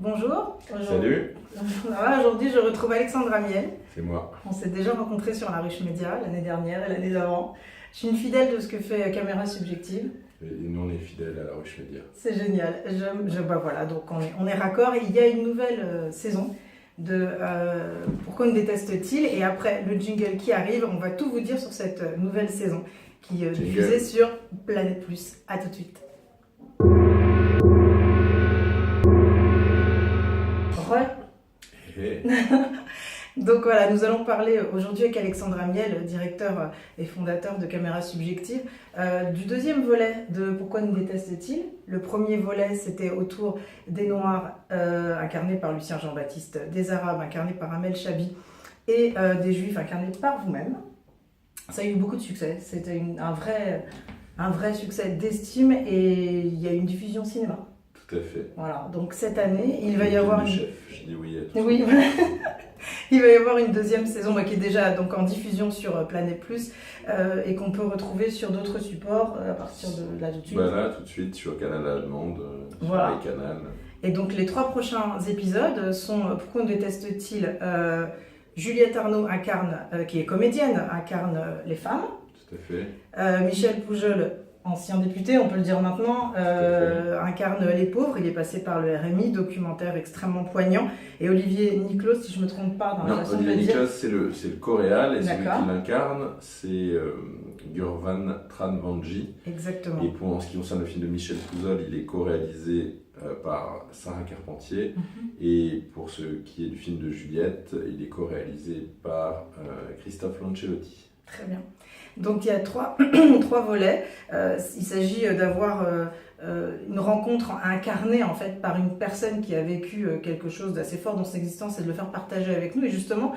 Bonjour. Salut. Aujourd'hui, je retrouve Alexandra Miel. C'est moi. On s'est déjà rencontrés sur La Ruche Média l'année dernière et l'année d'avant. Je suis une fidèle de ce que fait Caméra Subjective. Et nous, on est fidèles à La Ruche Média. C'est génial. Voilà, donc on est raccord. Il y a une nouvelle saison de Pourquoi nous déteste-t-il. Et après le jingle qui arrive, on va tout vous dire sur cette nouvelle saison qui est diffusée sur Planète Plus. A tout de suite. Hey. Donc voilà, nous allons parler aujourd'hui avec Alexandra Miel, directeur et fondateur de Caméra Subjective, du deuxième volet de Pourquoi nous déteste-t-il. Le premier volet, c'était autour des Noirs, incarnés par Lucien Jean-Baptiste, des Arabes, incarnés par Amel Chabi, et des Juifs, incarnés par vous-même. Ça a eu beaucoup de succès, c'était un vrai succès d'estime, et il y a eu une diffusion cinéma. Tout à fait. Voilà, donc cette année, il va y avoir chef. Je dis oui à tout. Oui, il va y avoir une deuxième saison qui est déjà donc en diffusion sur Planète Plus et qu'on peut retrouver sur d'autres supports à partir de là tout de suite. Là, tout de suite, sur Canal à la demande, voilà. Sur les canals. Et donc les 3 prochains épisodes sont Pourquoi nous déteste-t-il. Juliette Arnaud incarne, qui est comédienne, incarne les femmes. Tout à fait. Michel Poujol, ancien député, on peut le dire maintenant, incarne les pauvres. Il est passé par le RMI, documentaire extrêmement poignant. Et Olivier Niclos, si je ne me trompe pas dans la façon de le dire. Olivier Niclos, c'est le coréal, et celui qui l'incarne, c'est Gurvan Tran-Vanji. Exactement. Et en ce qui concerne le film de Michel Poujol, il est co-réalisé par Sarah Carpentier. Et pour ce qui est du film de Juliette, il est co-réalisé par Christophe Lancellotti. Très bien. Donc il y a 3 volets. Il s'agit d'avoir une rencontre incarnée en fait par une personne qui a vécu quelque chose d'assez fort dans son existence et de le faire partager avec nous. Et justement,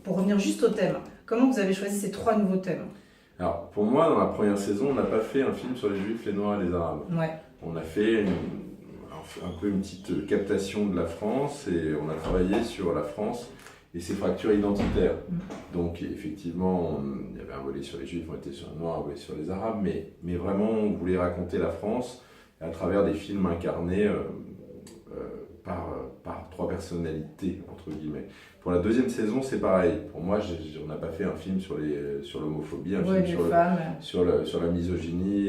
pour revenir juste au thème, comment vous avez choisi ces 3 nouveaux thèmes? Alors pour moi, dans la première saison, on n'a pas fait un film sur les Juifs, les Noirs et les Arabes. Ouais. On a fait un peu une petite captation de la France, et on a travaillé sur la France et ses fractures identitaires. Donc effectivement, il y avait un volet sur les Juifs, on était sur les Noirs, un volet sur les Arabes, mais vraiment on voulait raconter la France à travers des films incarnés par 3 personnalités, entre guillemets. Pour la deuxième saison, c'est pareil. Pour moi, on n'a pas fait un film sur l'homophobie, un film sur la misogynie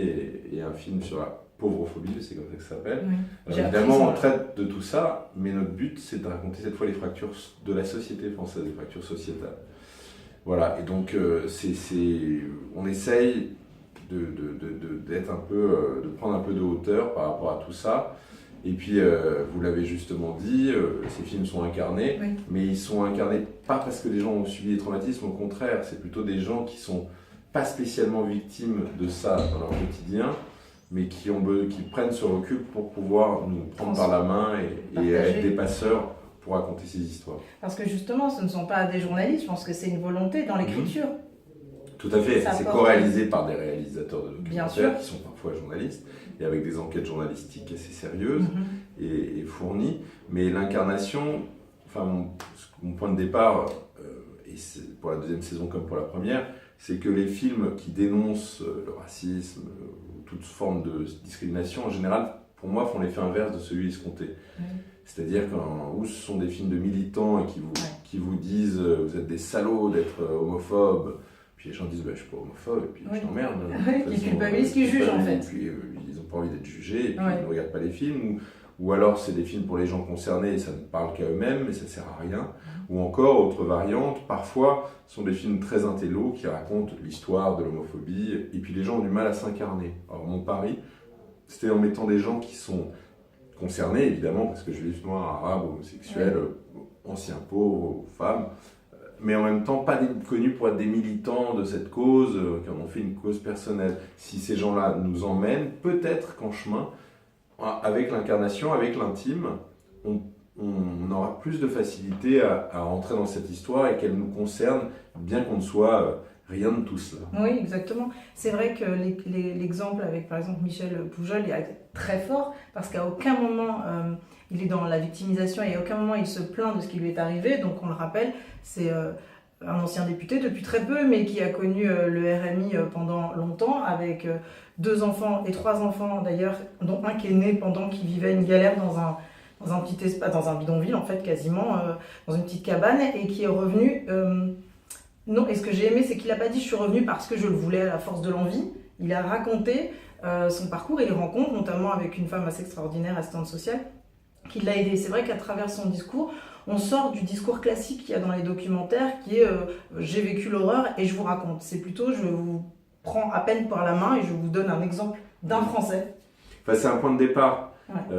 et un film sur la pauvrophobie, c'est comme ça que ça s'appelle. Oui. Alors, évidemment, on traite de tout ça, mais notre but, c'est de raconter cette fois les fractures de la société française, les fractures sociétales. Voilà, et donc on essaye d'être un peu, de prendre un peu de hauteur par rapport à tout ça. Et puis, vous l'avez justement dit, ces films sont incarnés, mais ils sont incarnés pas parce que les gens ont subi des traumatismes, au contraire, c'est plutôt des gens qui sont pas spécialement victimes de ça dans leur quotidien, mais qui prennent ce recul pour pouvoir nous prendre par la main et être des passeurs pour raconter ces histoires. Parce que justement, ce ne sont pas des journalistes, je pense que c'est une volonté dans l'écriture. Tout à fait, c'est co-réalisé par des réalisateurs de documentaires qui sont parfois journalistes, et avec des enquêtes journalistiques assez sérieuses et fournies. Mais l'incarnation, enfin mon point de départ, et c'est pour la deuxième saison comme pour la première, c'est que les films qui dénoncent le racisme, toute forme de discrimination, en général, pour moi, font l'effet inverse de celui escompté. C'est-à-dire que ce sont des films de militants et qui vous disent vous êtes des salauds d'être homophobes, puis les gens disent je suis pas homophobe, et puis je t'emmerde. Qui culpabilisent, qui jugent en fait. Puis ils n'ont pas envie d'être jugés, et puis ils ne regardent pas les films. Ou alors c'est des films pour les gens concernés et ça ne parle qu'à eux-mêmes, mais ça ne sert à rien. Ou encore, autre variante, parfois, sont des films très intello qui racontent l'histoire de l'homophobie, et puis les gens ont du mal à s'incarner. Alors mon pari, c'était en mettant des gens qui sont concernés, évidemment, parce que juifs, noirs, arabes, homosexuels, anciens pauvres, femmes, mais en même temps pas connus pour être des militants de cette cause, qui en ont fait une cause personnelle. Si ces gens-là nous emmènent, peut-être qu'en chemin, avec l'incarnation, avec l'intime, on aura plus de facilité à rentrer dans cette histoire et qu'elle nous concerne, bien qu'on ne soit rien de tout cela. Oui, exactement. C'est vrai que l'exemple avec, par exemple, Michel Poujol est très fort, parce qu'à aucun moment il est dans la victimisation et à aucun moment il se plaint de ce qui lui est arrivé. Donc on le rappelle, c'est un ancien député depuis très peu, mais qui a connu le RMI pendant longtemps, avec 2 enfants et 3 enfants d'ailleurs, dont un qui est né pendant qu'il vivait une galère dans un petit espace, dans un bidonville en fait quasiment, dans une petite cabane, et qui est revenu. Non, et ce que j'ai aimé, c'est qu'il n'a pas dit je suis revenu parce que je le voulais à la force de l'envie. Il a raconté son parcours et les rencontres, notamment avec une femme assez extraordinaire, assistante sociale, qui l'a aidé. C'est vrai qu'à travers son discours, on sort du discours classique qu'il y a dans les documentaires, qui est j'ai vécu l'horreur et je vous raconte. C'est plutôt je vous prends à peine par la main et je vous donne un exemple d'un Français. Enfin, c'est un point de départ. Ouais.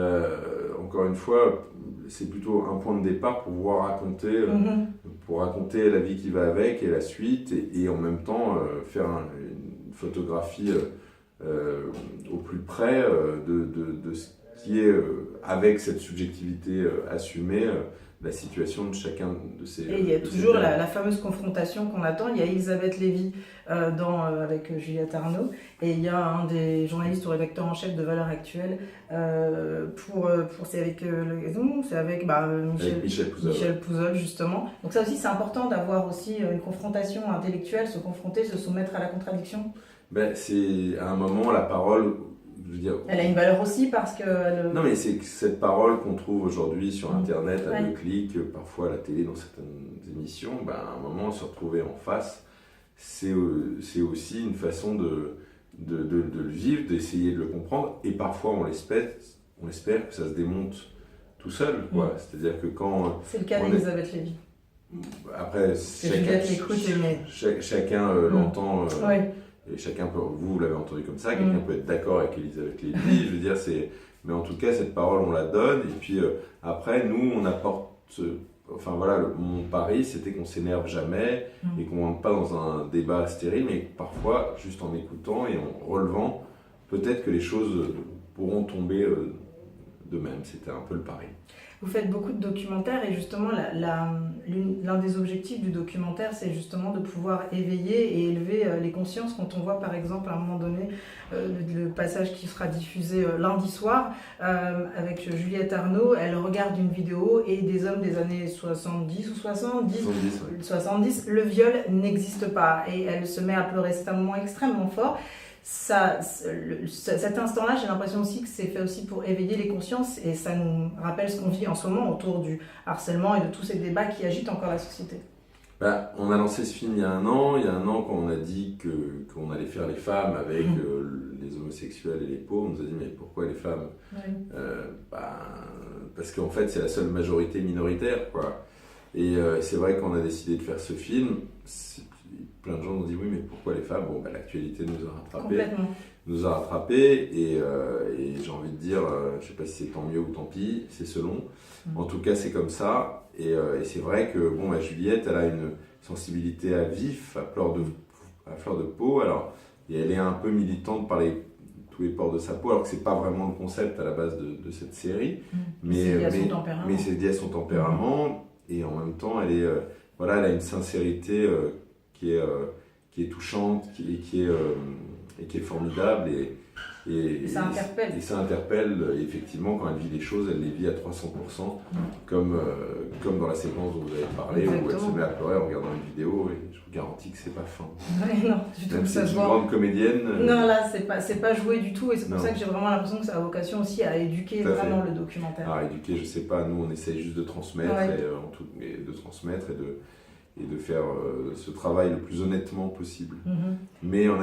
Encore une fois, c'est plutôt un point de départ pour pouvoir raconter, pour raconter la vie qui va avec et la suite, et en même temps faire une photographie au plus près de ce qui est, avec cette subjectivité assumée, la situation de chacun de ces... Et il y a toujours la fameuse confrontation qu'on attend. Il y a Elisabeth Lévy avec Juliette Arnaud, et il y a un des journalistes ou rédacteurs en chef de Valeurs Actuelles c'est avec Michel Pouzol justement. Donc ça aussi c'est important d'avoir aussi une confrontation intellectuelle, se confronter, se soumettre à la contradiction. C'est à un moment la parole... Je veux dire, elle a une valeur aussi parce que... Non, mais c'est cette parole qu'on trouve aujourd'hui sur Internet à 2 clics, parfois à la télé dans certaines émissions, à un moment se retrouver en face, c'est aussi une façon de le vivre, d'essayer de le comprendre, et parfois on espère que ça se démonte tout seul, quoi. C'est-à-dire que quand... C'est le cas d'Elisabeth Lévy. Après, chacun l'entend... Et chacun peut, vous l'avez entendu comme ça, quelqu'un peut être d'accord avec Elisabeth Lévy, je veux dire, mais en tout cas, cette parole, on la donne, et puis après, nous, on apporte, enfin voilà, mon pari, c'était qu'on s'énerve jamais, et qu'on ne rentre pas dans un débat stérile, mais parfois, juste en écoutant et en relevant, peut-être que les choses pourront tomber de même, c'était un peu le pari. Vous faites beaucoup de documentaires et justement l'un des objectifs du documentaire, c'est justement de pouvoir éveiller et élever les consciences. Quand on voit par exemple à un moment donné le passage qui sera diffusé lundi soir avec Juliette Arnaud, elle regarde une vidéo et des hommes des années 70 ou 70, le viol n'existe pas, et elle se met à pleurer. C'est un moment extrêmement fort. Cet instant-là, j'ai l'impression aussi que c'est fait aussi pour éveiller les consciences, et ça nous rappelle ce qu'on vit en ce moment autour du harcèlement et de tous ces débats qui agitent encore la société. On a lancé ce film il y a un an quand on a dit qu'on allait faire les femmes avec les homosexuels et les pauvres. On nous a dit mais pourquoi les femmes? Parce qu'en fait c'est la seule majorité minoritaire, quoi. Et c'est vrai qu'on a décidé de faire ce film. Plein de gens nous ont dit oui mais pourquoi les femmes? L'actualité nous a rattrapés, et j'ai envie de dire, je sais pas si c'est tant mieux ou tant pis, c'est selon. En tout cas c'est comme ça, et c'est vrai que Juliette, elle a une sensibilité à vif, à fleur de peau, alors, et elle est un peu militante par tous les pores de sa peau, alors que c'est pas vraiment le concept à la base de cette série, mais c'est lié à son tempérament, et en même temps elle a une sincérité qui est touchante, qui est formidable, et ça interpelle. Et ça interpelle, effectivement, quand elle vit des choses, elle les vit à 300%, comme dans la séquence dont vous avez parlé. Exactement. Où elle se met à pleurer en regardant une vidéo, et je vous garantis que c'est pas fin. Non, du tout. Même si c'est une grande comédienne. Non, là, c'est pas joué du tout, et c'est pour ça que j'ai vraiment l'impression que ça a vocation aussi à éduquer vraiment le documentaire. Éduquer, je sais pas, nous on essaye juste de transmettre, et de faire ce travail le plus honnêtement possible, mais en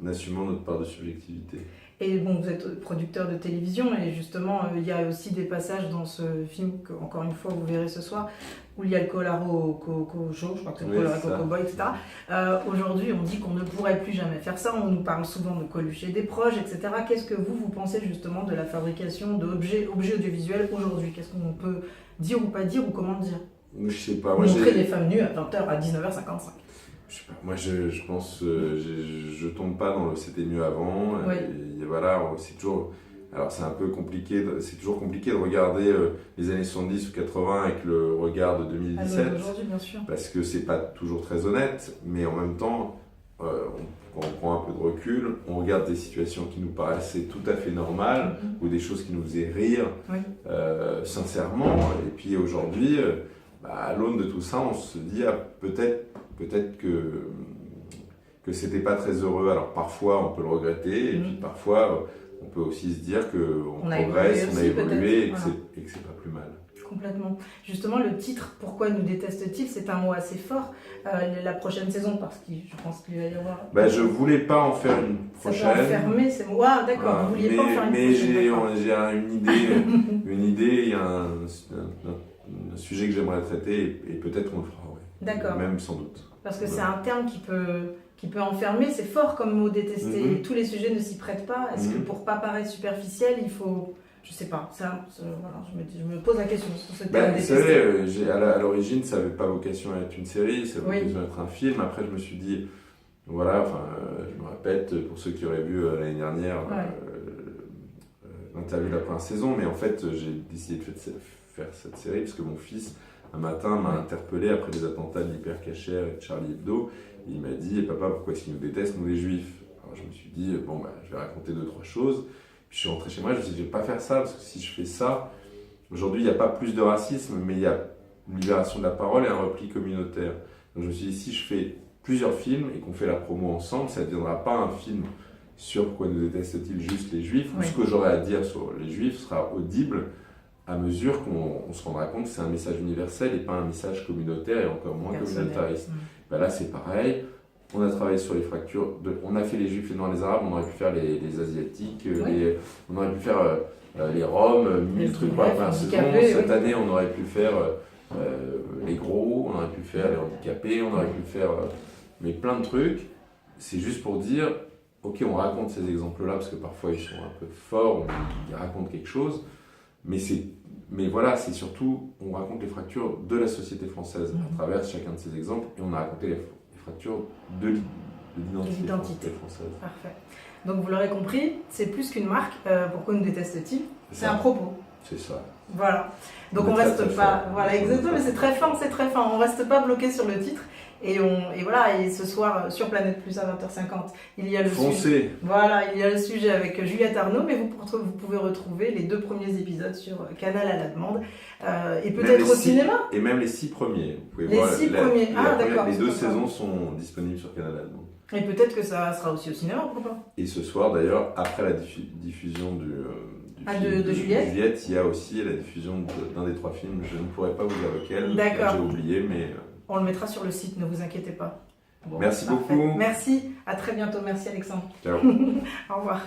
assumant notre part de subjectivité. Et vous êtes producteur de télévision, et justement, il y a aussi des passages dans ce film que, encore une fois, vous verrez ce soir, où il y a le Colaro Coco Show, je crois que c'est le Colaro Coco Boy, etc. Aujourd'hui, on dit qu'on ne pourrait plus jamais faire ça, on nous parle souvent de Coluche et des proches, etc. Qu'est-ce que vous pensez justement de la fabrication d'objets audiovisuels aujourd'hui? Qu'est-ce qu'on peut dire ou pas dire, ou comment dire? Je sais pas. Montrer des femmes nues à 20h, à 19h55. Je sais pas. Moi, je pense, je tombe pas dans le c'était mieux avant. Oui. Et voilà, c'est toujours. Alors, c'est un peu compliqué. C'est toujours compliqué de regarder les années 70 ou 80 avec le regard de 2017. Aujourd'hui, bien sûr. Parce que c'est pas toujours très honnête, mais en même temps, quand on prend un peu de recul, on regarde des situations qui nous paraissaient tout à fait normales, ou des choses qui nous faisaient rire, sincèrement. Et puis aujourd'hui. À l'aune de tout ça, on se dit peut-être que c'était pas très heureux. Alors parfois on peut le regretter, et puis parfois on peut aussi se dire qu'on On a progresse, on a évolué et que voilà. c'est pas plus mal. Complètement. Justement, le titre « Pourquoi nous déteste-t-il » c'est un mot assez fort. La prochaine saison, parce que je pense qu'il va y avoir... Je voulais pas en faire une prochaine. Ça peut enfermer ces mots. Ah, d'accord, vous vouliez pas en faire une prochaine. Mais j'ai une idée, il y a un sujet que j'aimerais traiter et peut-être qu'on le fera, oui. D'accord. Même sans doute. Parce que c'est un terme qui peut enfermer, c'est fort comme mot détester. Et tous les sujets ne s'y prêtent pas. Est-ce que pour pas paraître superficiel, il faut... Je sais pas, voilà, je me pose la question sur ce terme Vous savez, à l'origine, ça n'avait pas vocation à être une série, ça avait vocation à être un film. Après, je me suis dit, voilà, je me répète, pour ceux qui auraient vu l'année dernière l'interview de la première saison, mais en fait, j'ai décidé de faire cette série parce que mon fils, un matin, m'a interpellé après les attentats de l'Hyper Cacher et de Charlie Hebdo. Et il m'a dit, papa, pourquoi est-ce qu'ils nous détestent, nous les juifs? Alors je me suis dit, je vais raconter 2-3 choses. Puis je suis rentré chez moi, je me suis dit, je ne vais pas faire ça, parce que si je fais ça, aujourd'hui, il n'y a pas plus de racisme, mais il y a une libération de la parole et un repli communautaire. Donc je me suis dit, si je fais plusieurs films et qu'on fait la promo ensemble, ça ne deviendra pas un film sur pourquoi nous détestent-ils juste les juifs, ou ce que j'aurai à dire sur les juifs sera audible à mesure qu'on se rendra compte que c'est un message universel et pas un message communautaire et encore moins communautariste. Là, c'est pareil. On a travaillé sur les fractures, on a fait les juifs, les noirs, les arabes, on aurait pu faire les asiatiques, on aurait pu faire les roms, 1000 trucs pour la première saison. Cette année, on aurait pu faire les gros, on aurait pu faire les handicapés, on aurait pu faire mais plein de trucs. C'est juste pour dire, ok, on raconte ces exemples-là parce que parfois ils sont un peu forts, ils racontent quelque chose, mais voilà, c'est surtout, on raconte les fractures de la société française à travers chacun de ces exemples et on a raconté les fractures de l'identité française. Parfait. Donc vous l'aurez compris, c'est plus qu'une marque. Pourquoi nous déteste-t-il? C'est un propos. C'est ça. Voilà. Donc on reste pas. Voilà, exactement. Mais c'est très fin, c'est très fin. On reste pas bloqué sur le titre. Et voilà. Et ce soir sur Planète Plus à 20h50, il y a le sujet. Voilà, il y a le sujet avec Juliette Arnaud. Mais vous pouvez retrouver les 2 premiers épisodes sur Canal à la demande et peut-être au cinéma. Et même les 6 premiers. Vous pouvez les voir 6 premiers. D'accord. Les 2 saisons sont disponibles sur Canal à la demande. Et peut-être que ça sera aussi au cinéma, pourquoi pas. Et ce soir d'ailleurs, après la diffusion de Juliette, il y a aussi la diffusion d'un des 3 films. Je ne pourrais pas vous dire lequel. D'accord. J'ai oublié, mais... On le mettra sur le site, ne vous inquiétez pas. Merci beaucoup. Merci, à très bientôt. Merci Alexandre. Ciao. Au revoir.